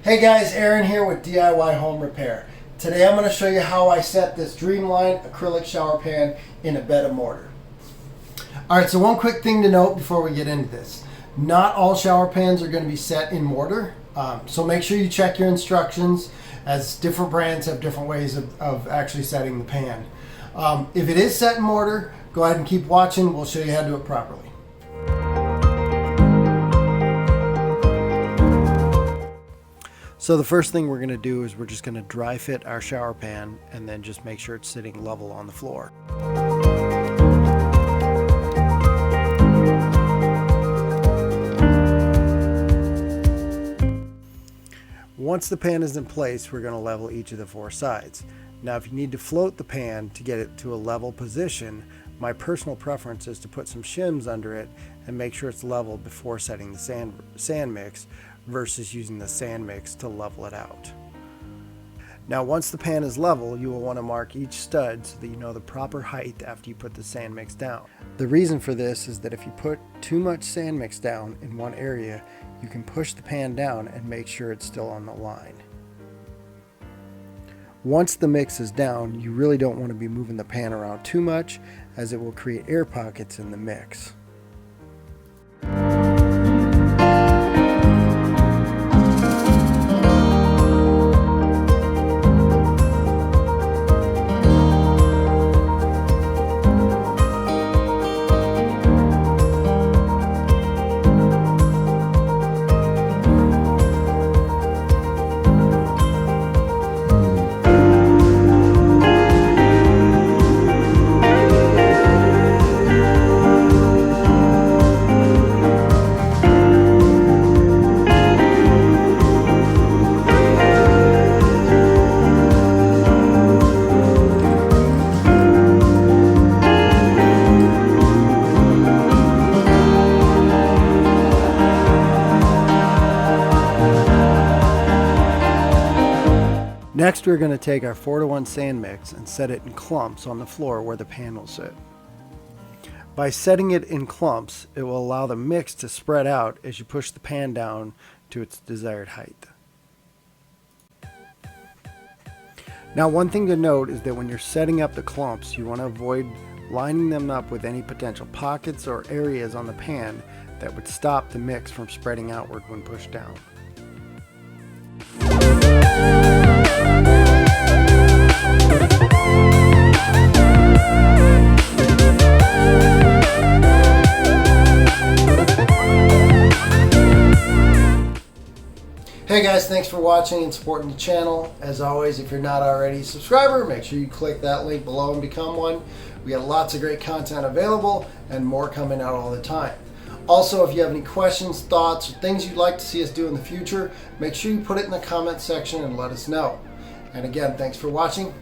Hey guys, Aaron here with DIY Home Repair. Today I'm going to show you how I set this Dreamline acrylic shower pan in a bed of mortar. Alright, so one quick thing to note before we get into this. Not all shower pans are going to be set in mortar, so make sure you check your instructions, as different brands have different ways of actually setting the pan. If it is set in mortar, go ahead and keep watching. We'll show you how to do it properly. So the first thing we're going to do is we're just going to dry fit our shower pan and then just make sure it's sitting level on the floor. Once the pan is in place, we're going to level each of the four sides. Now if you need to float the pan to get it to a level position, my personal preference is to put some shims under it and make sure it's level before setting the sand mix versus using the sand mix to level it out. Now once the pan is level, you will want to mark each stud so that you know the proper height after you put the sand mix down. The reason for this is that if you put too much sand mix down in one area, you can push the pan down and make sure it's still on the line. Once the mix is down, you really don't want to be moving the pan around too much, as it will create air pockets in the mix. Next, we're going to take our 4:1 sand mix and set it in clumps on the floor where the pan will sit. By setting it in clumps, it will allow the mix to spread out as you push the pan down to its desired height. Now, one thing to note is that when you're setting up the clumps, you want to avoid lining them up with any potential pockets or areas on the pan that would stop the mix from spreading outward when pushed down. Hey guys, thanks for watching and supporting the channel. As always, if you're not already a subscriber, make sure you click that link below and become one. We got lots of great content available and more coming out all the time. Also, if you have any questions, thoughts, or things you'd like to see us do in the future, make sure you put it in the comment section and let us know. And again, thanks for watching.